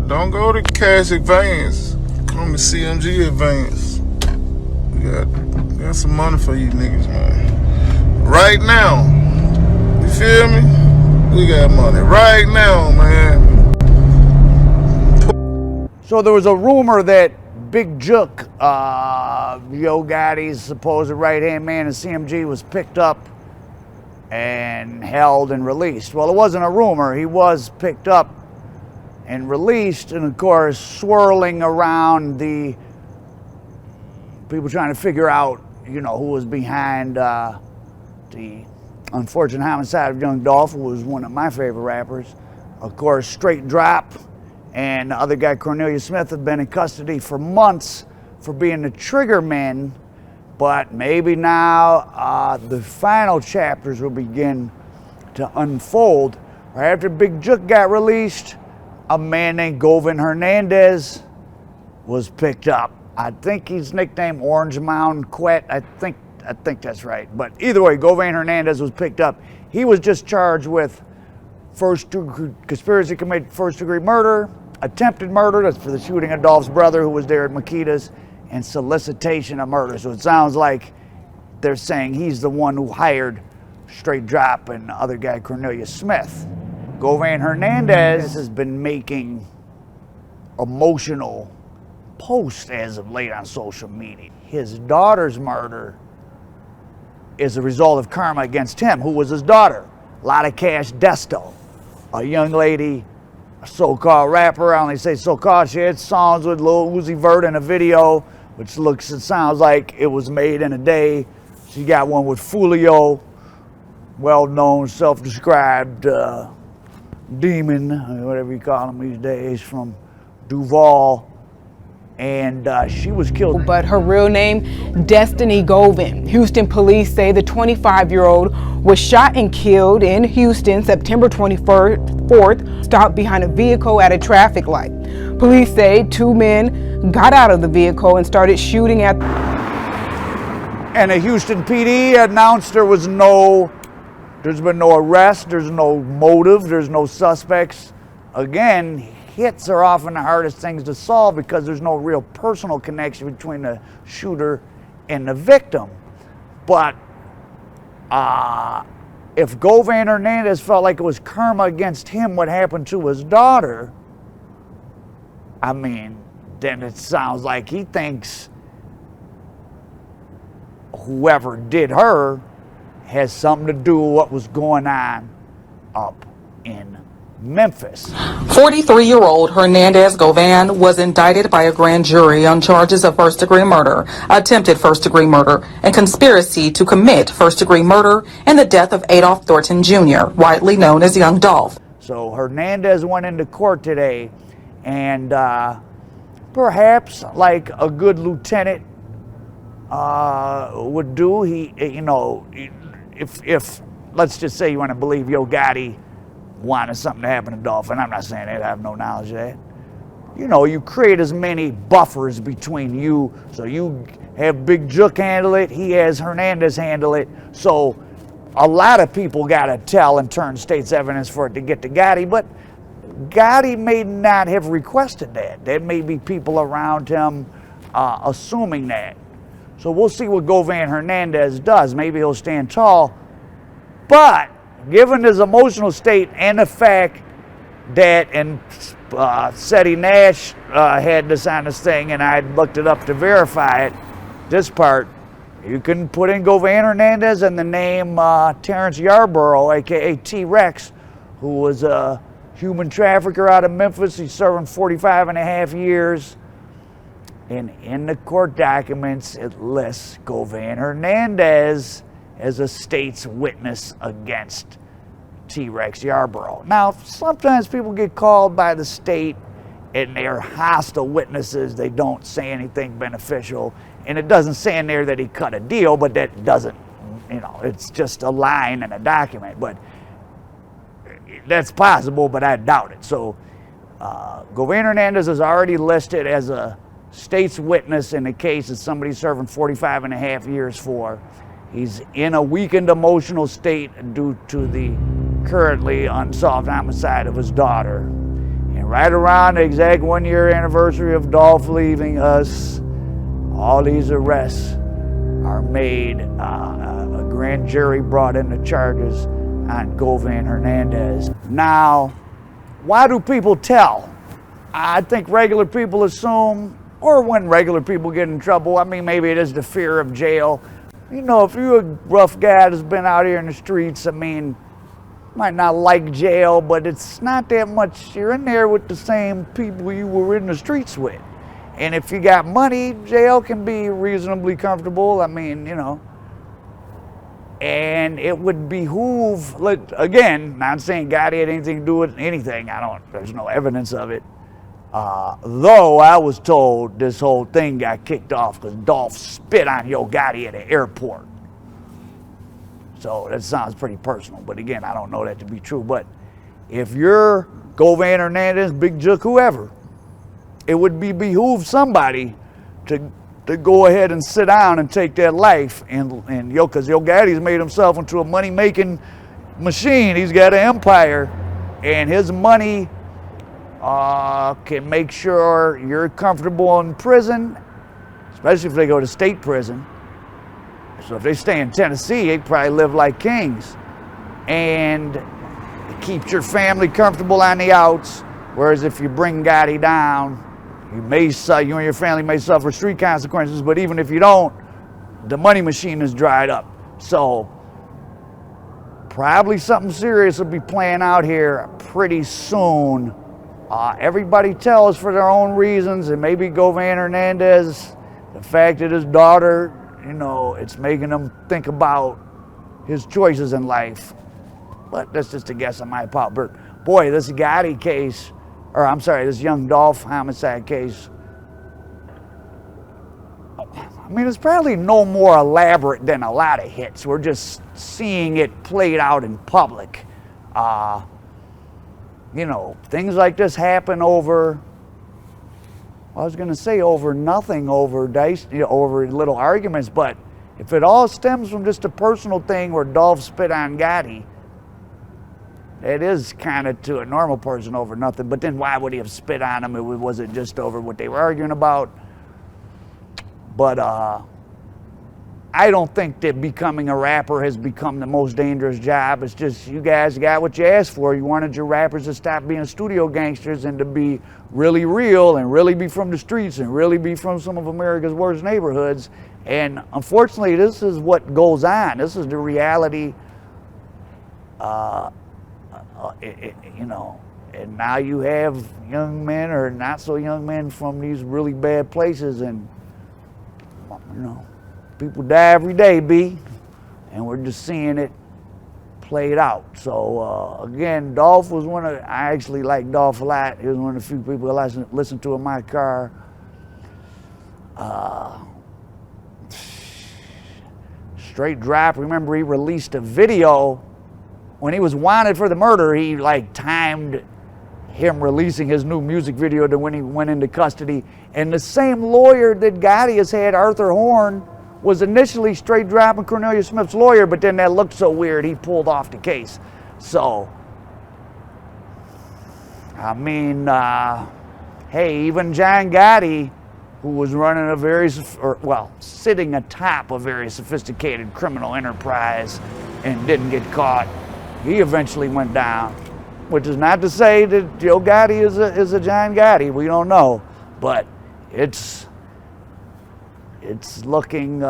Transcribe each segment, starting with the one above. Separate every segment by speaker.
Speaker 1: Don't go to cash advance. Come to CMG advance. We got some money for you niggas, man. Right now. You feel me? We got money right now, man.
Speaker 2: So there was a rumor that Big Jook Yo Gotti's supposed right-hand man in CMG was picked up and held and released. Well, it wasn't a rumor. He was picked up and released, and of course, swirling around the people trying to figure out, you know, who was behind the unfortunate homicide of Young Dolph, who was one of my favorite rappers. Of course, Straight Drop and the other guy, Cornelius Smith, have been in custody for months for being the trigger men, but maybe now the final chapters will begin to unfold. Right after Big Jook got released, a man named Govan Hernandez was picked up. I think he's nicknamed Orange Mountain Quet. I think that's right. But either way, Govan Hernandez was picked up. He was just charged with conspiracy to commit first-degree murder, attempted murder, that's for the shooting of Dolph's brother who was there at Makita's, and solicitation of murder. So it sounds like they're saying he's the one who hired Straight Drop and the other guy, Cornelius Smith. Govan Hernandez has been making emotional posts as of late on social media. His daughter's murder is a result of karma against him. Who was his daughter? Lotta Cash Desto, a young lady, a so-called rapper. I only say so-called. She had songs with Lil Uzi Vert in a video, which it sounds like it was made in a day. She got one with Foolio, well-known, self-described demon, whatever you call him these days, from Duval, and she was killed.
Speaker 3: But her real name, Destiny Govan. Houston police say the 25-year-old was shot and killed in Houston September 24th, stopped behind a vehicle at a traffic light. Police say two men got out of the vehicle and started shooting at.
Speaker 2: And the Houston PD announced there's been no arrest, there's no motive, there's no suspects. Again, hits are often the hardest things to solve because there's no real personal connection between the shooter and the victim. But if Govan Hernandez felt like it was karma against him, what happened to his daughter, I mean, then it sounds like he thinks whoever did her has something to do with what was going on up in Memphis.
Speaker 4: 43-year-old Hernandez Govan was indicted by a grand jury on charges of first-degree murder, attempted first-degree murder, and conspiracy to commit first-degree murder in the death of Adolph Thornton Jr., widely known as Young Dolph.
Speaker 2: So Hernandez went into court today, and perhaps like a good lieutenant would do, if let's just say you want to believe Yo Gotti wanted something to happen to Dolph, and I'm not saying that, I have no knowledge of that. You create as many buffers between you, so you have Big Jook handle it, he has Hernandez handle it, so a lot of people got to tell and turn state's evidence for it to get to Gotti, but Gotti may not have requested that. There may be people around him assuming that. So we'll see what Govan Hernandez does. Maybe he'll stand tall, but given his emotional state and the fact that, and Seti Nash had this on his thing, and I looked it up to verify it, this part, you can put in Govan Hernandez and the name Terrence Yarborough, aka T-Rex, who was a human trafficker out of Memphis. He's serving 45 and a half years. And in the court documents, it lists Govan Hernandez as a state's witness against T-Rex Yarborough. Now, sometimes people get called by the state and they're hostile witnesses. They don't say anything beneficial. And it doesn't say in there that he cut a deal, but that doesn't, it's just a line in a document. But that's possible, but I doubt it. So Govan Hernandez is already listed as a state's witness in a case that somebody's serving 45 and a half years for. He's in a weakened emotional state due to the currently unsolved homicide of his daughter. And And right around the exact 1 year anniversary of Dolph leaving us, all these arrests are made. A grand jury brought in the charges on Govan Hernandez. Now, why do people tell? I think regular people assume, or when regular people get in trouble, I mean, maybe it is the fear of jail. You know, if you're a rough guy that's been out here in the streets, I mean, might not like jail, but it's not that much. You're in there with the same people you were in the streets with. And if you got money, jail can be reasonably comfortable. I mean, you know. And it would behoove, again, not saying Gotti had anything to do with anything. There's no evidence of it. Though I was told this whole thing got kicked off because Dolph spit on Yo Gotti at the airport. So that sounds pretty personal, but again, I don't know that to be true. But if you're Govan Hernandez, Big Jook, whoever, it would behoove somebody to go ahead and sit down and take that life. And because Yo Gotti's made himself into a money-making machine. He's got an empire, and his money can make sure you're comfortable in prison, especially if they go to state prison. So if they stay in Tennessee, they probably live like kings. And it keeps your family comfortable on the outs, whereas if you bring Gotti down, you and your family may suffer street consequences, but even if you don't, the money machine is dried up. So probably something serious will be playing out here pretty soon. Everybody tells for their own reasons, and maybe Govan Hernandez, the fact that his daughter, you know, it's making him think about his choices in life. But that's just a guess on my part. But boy, this Gotti case, this Young Dolph homicide case, I mean, it's probably no more elaborate than a lot of hits. We're just seeing it played out in public. You know, things like this happen over, I was going to say over nothing, over little arguments, but if it all stems from just a personal thing where Dolph spit on Gotti, it is kind of to a normal person over nothing. But then why would he have spit on him? Was it just over what they were arguing about? But I don't think that becoming a rapper has become the most dangerous job. It's just you guys got what you asked for. You wanted your rappers to stop being studio gangsters and to be really real and really be from the streets and really be from some of America's worst neighborhoods. And unfortunately, this is what goes on. This is the reality, you know. And now you have young men or not so young men from these really bad places, and you know, people die every day, B, and we're just seeing it played out. So again, Dolph was I actually like Dolph a lot. He was one of the few people I listened to in my car. Straight drop. Remember, he released a video when he was wanted for the murder. He timed him releasing his new music video to when he went into custody. And the same lawyer that Gotti has had, Arthur Horn, was initially straight dropping Cornelius Smith's lawyer, but then that looked so weird, he pulled off the case. So, I mean, hey, even John Gotti, who was running sitting atop a very sophisticated criminal enterprise and didn't get caught, he eventually went down. Which is not to say that Yo Gotti is a John Gotti. We don't know, but it's looking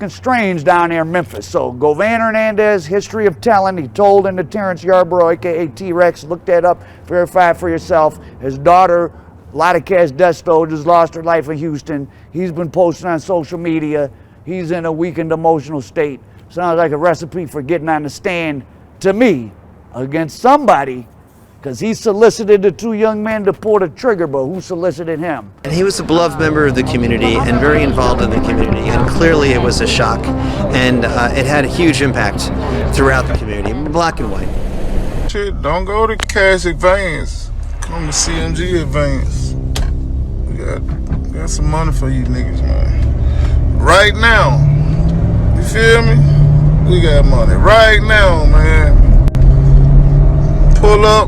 Speaker 2: strange down there in Memphis. So Govan Hernandez, history of telling. He told into Terrence Yarborough, aka T-Rex. Look that up, verify for yourself. His daughter, a lot of cash desto, just lost her life in Houston. He's been posting on social media. He's in a weakened emotional state. Sounds like a recipe for getting on the stand to me against somebody, because he solicited the two young men to pull the trigger, but who solicited him?
Speaker 5: And he was a beloved member of the community and very involved in the community, and clearly it was a shock, and it had a huge impact throughout the community, black and white.
Speaker 1: Shit, don't go to cash advance. Come to CMG advance. We got some money for you niggas, man. Right now. You feel me? We got money right now, man. Pull up.